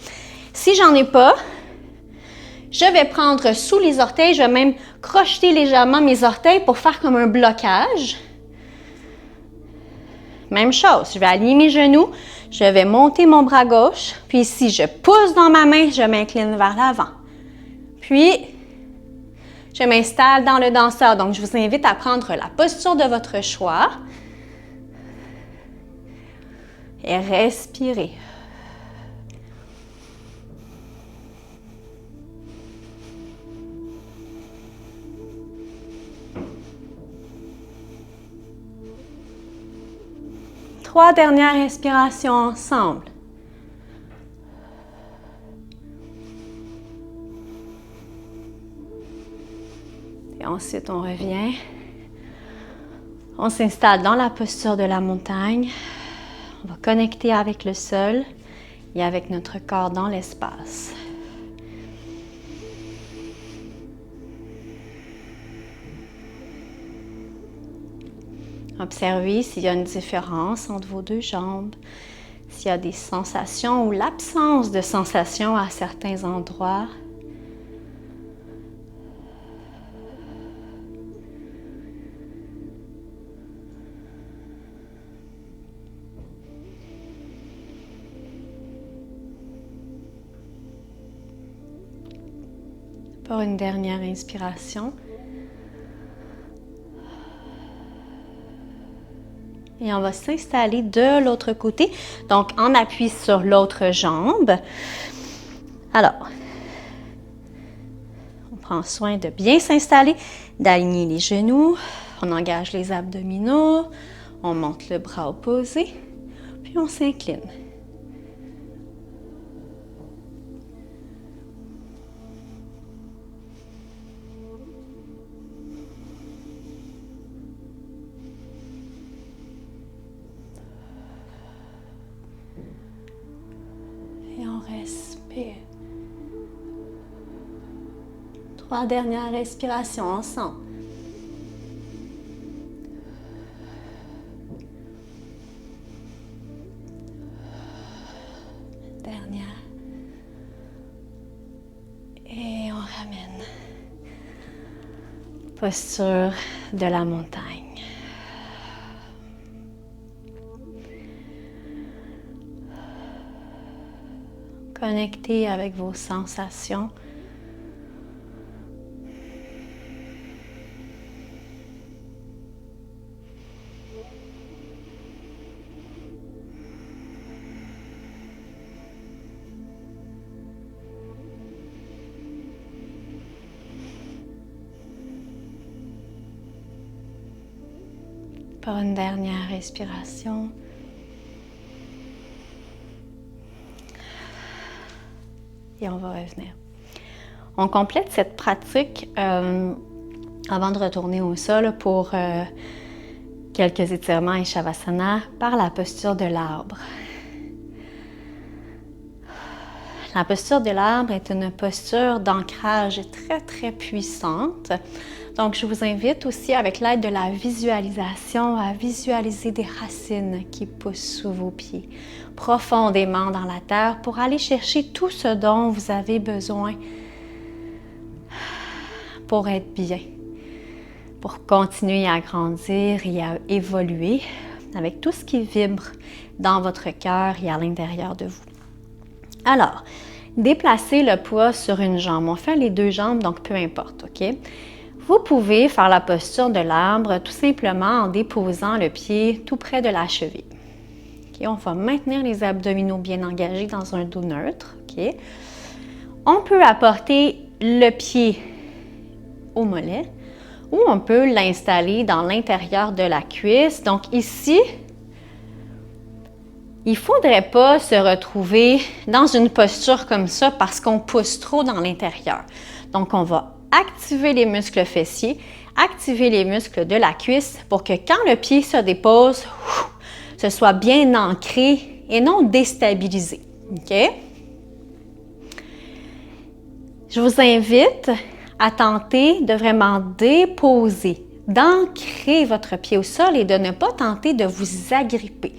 Si j'en ai pas, je vais prendre sous les orteils, je vais même crocheter légèrement mes orteils pour faire comme un blocage. Même chose, je vais aligner mes genoux, je vais monter mon bras gauche, puis ici, je pousse dans ma main, je m'incline vers l'avant. Puis, je m'installe dans le danseur. Donc, je vous invite à prendre la posture de votre choix et respirer. Trois dernières respirations ensemble. Et ensuite, on revient. On s'installe dans la posture de la montagne. On va connecter avec le sol et avec notre corps dans l'espace. Observez s'il y a une différence entre vos deux jambes, s'il y a des sensations ou l'absence de sensations à certains endroits. Pour une dernière inspiration. Et on va s'installer de l'autre côté, donc en appui sur l'autre jambe. Alors, on prend soin de bien s'installer, d'aligner les genoux, on engage les abdominaux, on monte le bras opposé, puis on s'incline. Respire. Trois dernières respirations ensemble. Dernière. Et on ramène. Posture de la montagne. Connectez avec vos sensations. Par une dernière respiration. Et on va revenir. On complète cette pratique avant de retourner au sol pour quelques étirements et shavasana par la posture de l'arbre. La posture de l'arbre est une posture d'ancrage très très puissante. Donc, je vous invite aussi, avec l'aide de la visualisation, à visualiser des racines qui poussent sous vos pieds, profondément dans la terre, pour aller chercher tout ce dont vous avez besoin pour être bien, pour continuer à grandir et à évoluer avec tout ce qui vibre dans votre cœur et à l'intérieur de vous. Alors, déplacez le poids sur une jambe. On fait les deux jambes, donc peu importe, OK? Vous pouvez faire la posture de l'arbre tout simplement en déposant le pied tout près de la cheville. Okay? On va maintenir les abdominaux bien engagés dans un dos neutre. Okay? On peut apporter le pied au mollet ou on peut l'installer dans l'intérieur de la cuisse. Donc ici, il ne faudrait pas se retrouver dans une posture comme ça parce qu'on pousse trop dans l'intérieur. Donc, on va activer les muscles fessiers, activer les muscles de la cuisse pour que quand le pied se dépose, ce soit bien ancré et non déstabilisé. OK? Je vous invite à tenter de vraiment déposer, d'ancrer votre pied au sol et de ne pas tenter de vous agripper.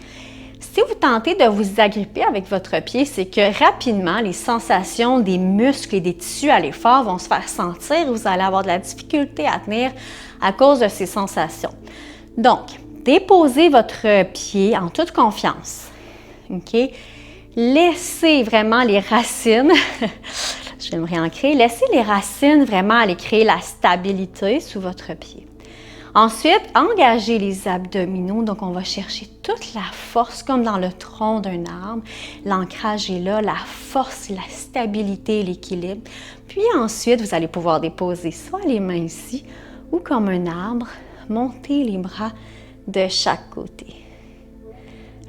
Si vous tentez de vous agripper avec votre pied, c'est que rapidement, les sensations des muscles et des tissus à l'effort vont se faire sentir. Vous allez avoir de la difficulté à tenir à cause de ces sensations. Donc, déposez votre pied en toute confiance. OK? Laissez vraiment les racines, je vais me réancrer, laissez les racines vraiment aller créer la stabilité sous votre pied. Ensuite, engagez les abdominaux. Donc, on va chercher toute la force comme dans le tronc d'un arbre. L'ancrage est là, la force, la stabilité, l'équilibre. Puis ensuite, vous allez pouvoir déposer soit les mains ici ou comme un arbre, monter les bras de chaque côté.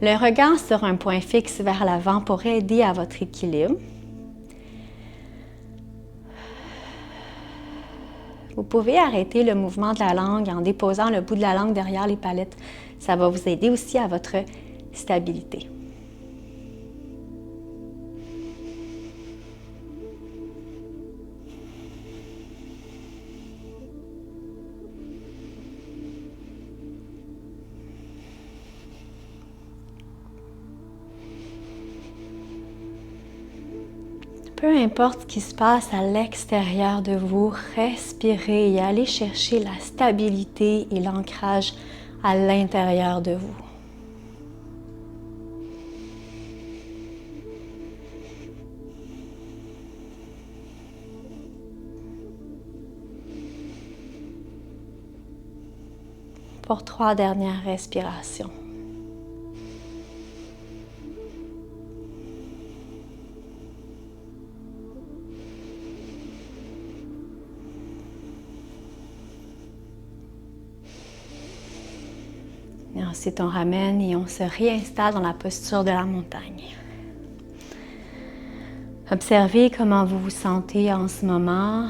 Le regard sur un point fixe vers l'avant pour aider à votre équilibre. Vous pouvez arrêter le mouvement de la langue en déposant le bout de la langue derrière les palettes. Ça va vous aider aussi à votre stabilité. Peu importe ce qui se passe à l'extérieur de vous, respirez et allez chercher la stabilité et l'ancrage à l'intérieur de vous. Pour 3 dernières respirations. Et ensuite, on ramène et on se réinstalle dans la posture de la montagne. Observez comment vous vous sentez en ce moment.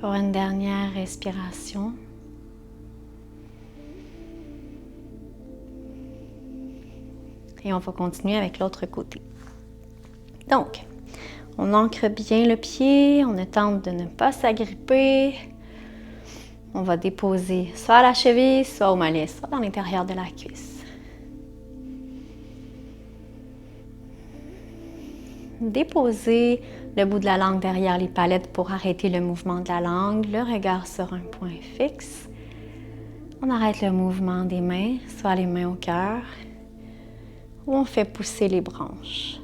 Pour une dernière respiration. Et on va continuer avec l'autre côté. Donc, on ancre bien le pied, on tente de ne pas s'agripper. On va déposer soit à la cheville, soit au mollet, soit dans l'intérieur de la cuisse. Déposez le bout de la langue derrière les palettes pour arrêter le mouvement de la langue, le regard sur un point fixe. On arrête le mouvement des mains, soit les mains au cœur, ou on fait pousser les branches.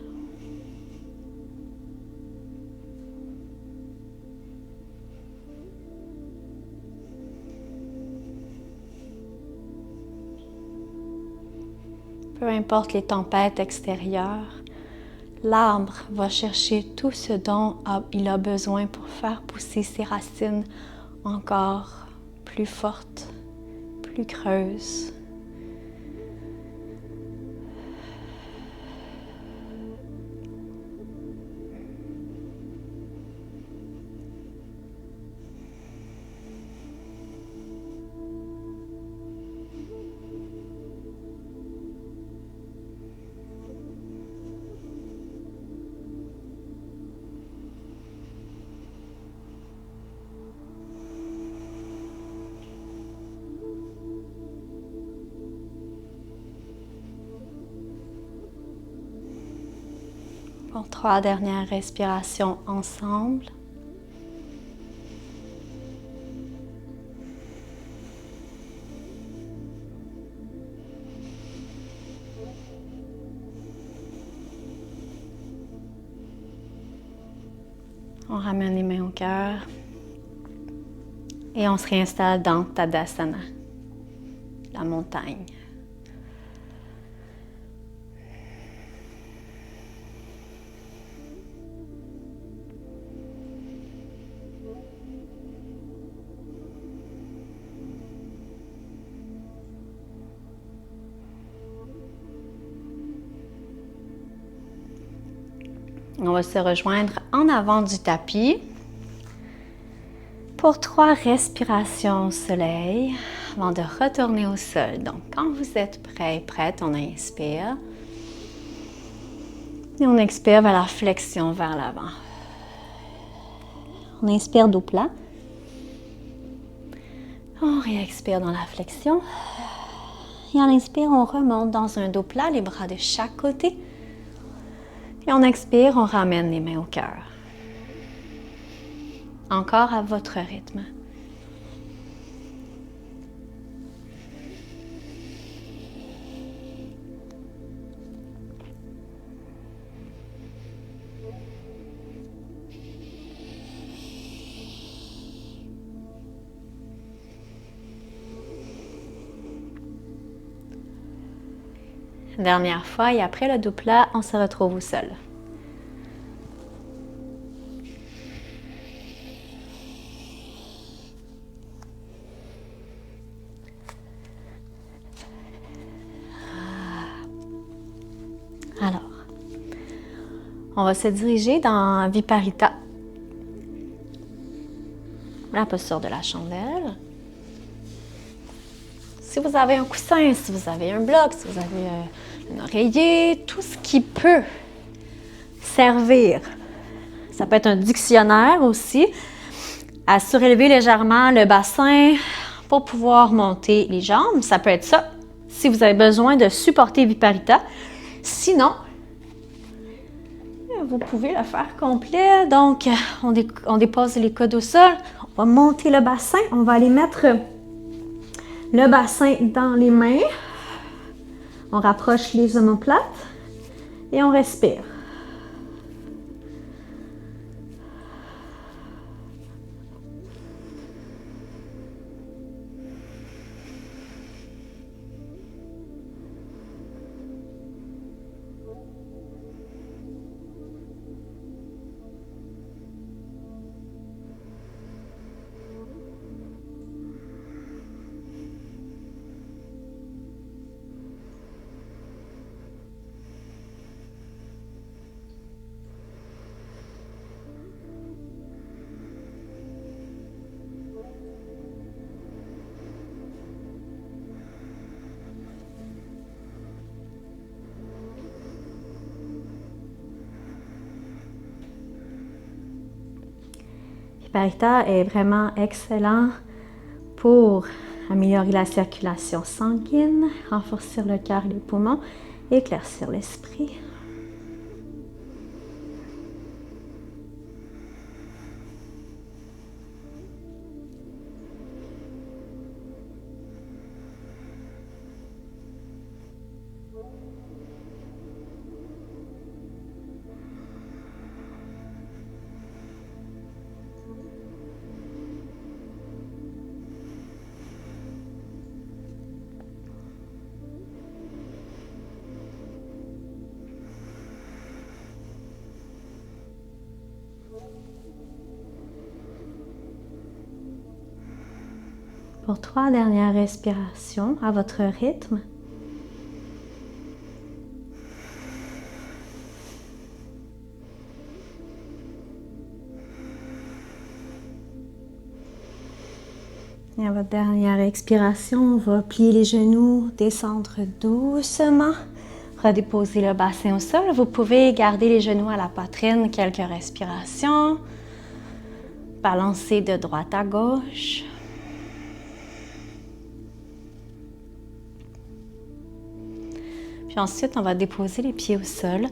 Peu importe les tempêtes extérieures, l'arbre va chercher tout ce dont il a besoin pour faire pousser ses racines encore plus fortes, plus creuses. Pour 3 dernières respirations ensemble. On ramène les mains au cœur et on se réinstalle dans Tadasana, la montagne. On va se rejoindre en avant du tapis pour 3 respirations au soleil avant de retourner au sol. Donc, quand vous êtes prêt et prête, on inspire et on expire vers la flexion vers l'avant. On inspire dos plat. On réexpire dans la flexion. Et en inspire, on remonte dans un dos plat, les bras de chaque côté. Et on expire, on ramène les mains au cœur. Encore à votre rythme. Dernière fois et après le dos plat, on se retrouve au sol. Alors, on va se diriger dans Viparita, la posture de la chandelle. Si vous avez un coussin, si vous avez un bloc, si vous avez un oreiller, tout ce qui peut servir. Ça peut être un dictionnaire aussi, à surélever légèrement le bassin pour pouvoir monter les jambes. Ça peut être ça, si vous avez besoin de supporter Viparita. Sinon, vous pouvez le faire complet. Donc, on dépose les coudes au sol. On va monter le bassin. On va aller mettre le bassin dans les mains. On rapproche les omoplates et on respire. Parita est vraiment excellent pour améliorer la circulation sanguine, renforcer le cœur et les poumons, éclaircir l'esprit. Pour 3 dernières respirations à votre rythme. Et à votre dernière expiration, on va plier les genoux, descendre doucement, redéposer le bassin au sol. Vous pouvez garder les genoux à la poitrine quelques respirations, balancer de droite à gauche. Puis ensuite, on va déposer les pieds au sol.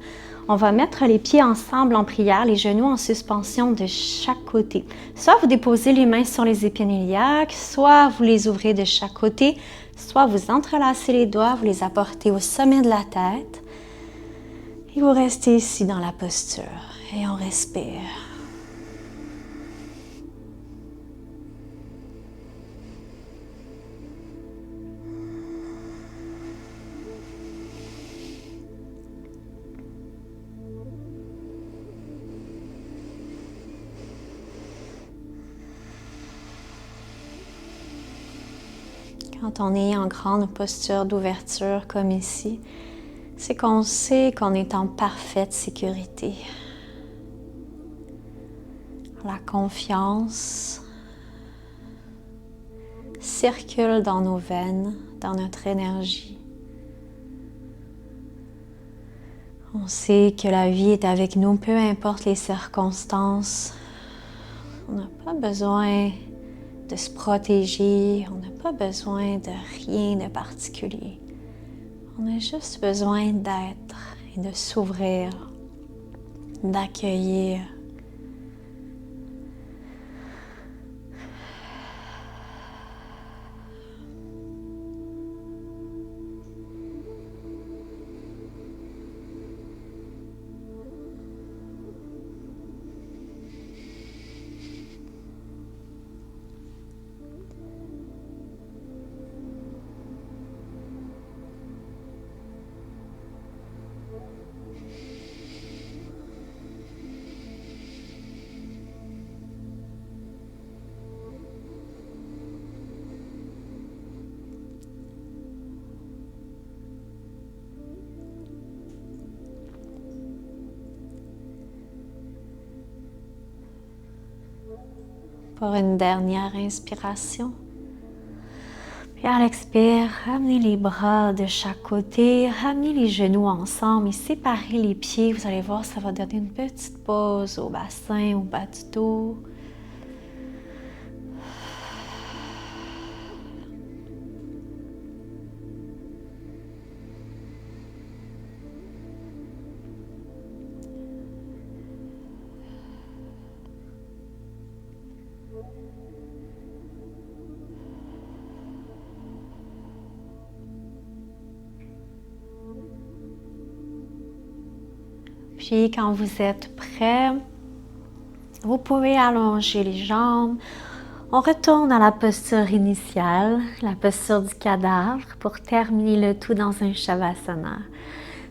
On va mettre les pieds ensemble en prière, les genoux en suspension de chaque côté. Soit vous déposez les mains sur les épines iliaques, soit vous les ouvrez de chaque côté, soit vous entrelacez les doigts, vous les apportez au sommet de la tête. Et vous restez ici dans la posture. Et on respire. Quand on est en grande posture d'ouverture comme ici, c'est qu'on sait qu'on est en parfaite sécurité. La confiance circule dans nos veines, dans notre énergie. On sait que la vie est avec nous, peu importe les circonstances. On n'a pas besoin de se protéger, on n'a pas besoin de rien de particulier. On a juste besoin d'être et de s'ouvrir, d'accueillir. Pour une dernière inspiration. Puis à l'expire, ramenez les bras de chaque côté, ramenez les genoux ensemble et séparez les pieds. Vous allez voir, ça va donner une petite pause au bassin, au bas du dos. Puis quand vous êtes prêt, vous pouvez allonger les jambes. On retourne à la posture initiale, la posture du cadavre, pour terminer le tout dans un Shavasana.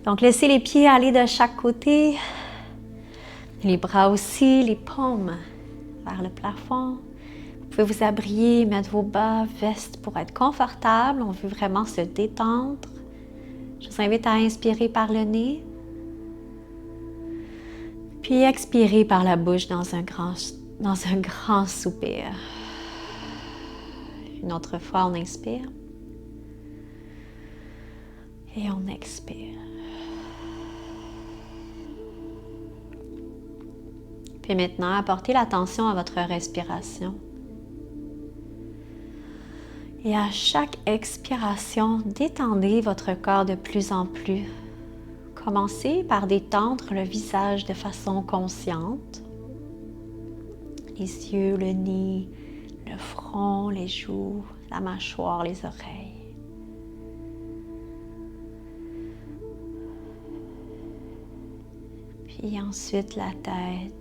Donc laissez les pieds aller de chaque côté, les bras aussi, les paumes vers le plafond. Vous pouvez vous abriller, mettre vos bas, vestes pour être confortable. On veut vraiment se détendre. Je vous invite à inspirer par le nez. Puis expirer par la bouche dans un grand soupir. Une autre fois, on inspire. Et on expire. Puis maintenant, apportez l'attention à votre respiration. Et à chaque expiration, détendez votre corps de plus en plus. Commencez par détendre le visage de façon consciente. Les yeux, le nez, le front, les joues, la mâchoire, les oreilles. Puis ensuite la tête.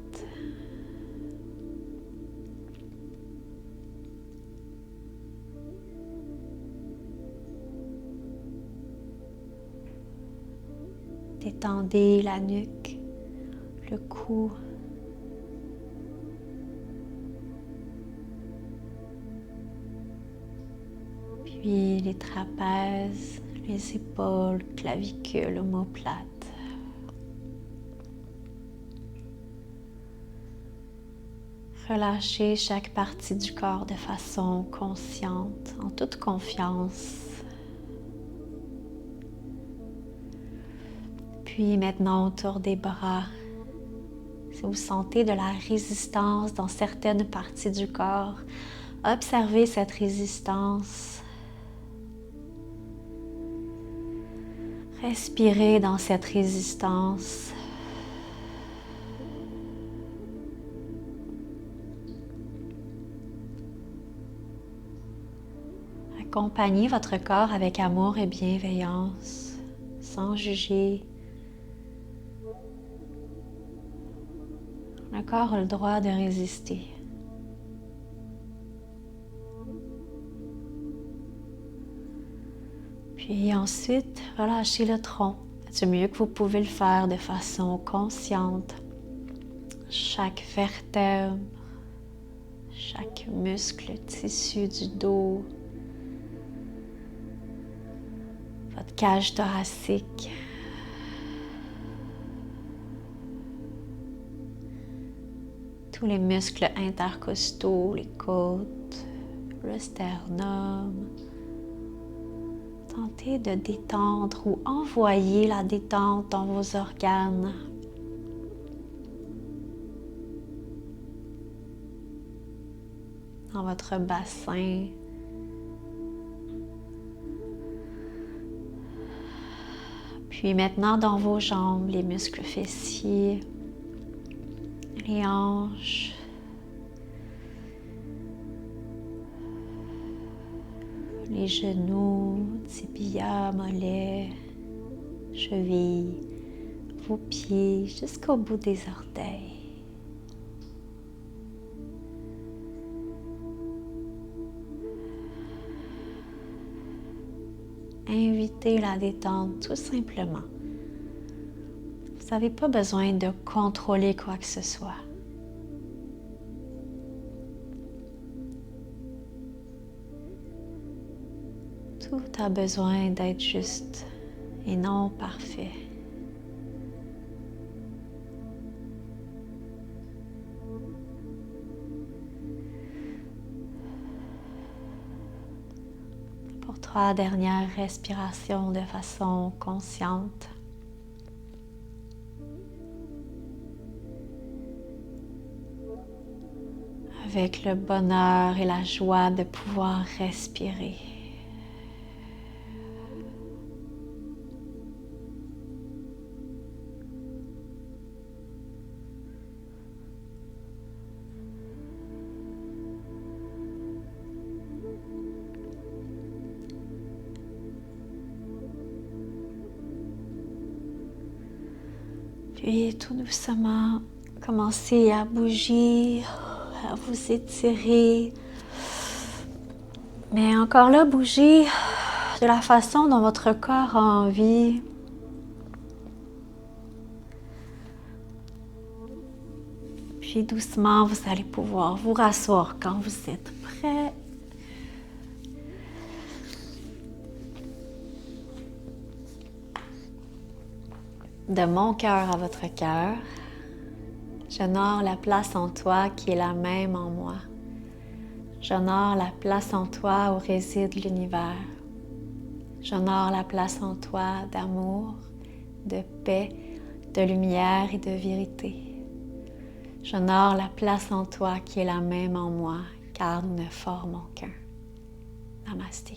Détendez la nuque, le cou. Puis les trapèzes, les épaules, clavicules, omoplates. Relâchez chaque partie du corps de façon consciente, en toute confiance. Puis maintenant autour des bras, si vous sentez de la résistance dans certaines parties du corps, observez cette résistance. Respirez dans cette résistance. Accompagnez votre corps avec amour et bienveillance, sans juger. Le corps a le droit de résister. Puis ensuite, relâchez le tronc du mieux que vous pouvez le faire de façon consciente. Chaque vertèbre, chaque muscle, tissu du dos, votre cage thoracique. Tous les muscles intercostaux, les côtes, le sternum. Tentez de détendre ou envoyer la détente dans vos organes. Dans votre bassin. Puis maintenant dans vos jambes, les muscles fessiers, les hanches, les genoux, tibias, mollets, chevilles, vos pieds jusqu'au bout des orteils. Invitez la détente tout simplement. Vous n'avez pas besoin de contrôler quoi que ce soit. Tout a besoin d'être juste et non parfait. Pour 3 dernières respirations de façon consciente. Avec le bonheur et la joie de pouvoir respirer. Puis tout doucement, commencez à bouger, à vous étirer. Mais encore là, bougez de la façon dont votre corps a envie. Puis doucement, vous allez pouvoir vous rasseoir quand vous êtes prêt. De mon cœur à votre cœur, j'honore la place en toi qui est la même en moi. J'honore la place en toi où réside l'univers. J'honore la place en toi d'amour, de paix, de lumière et de vérité. J'honore la place en toi qui est la même en moi, car nous ne formons qu'un. Namasté.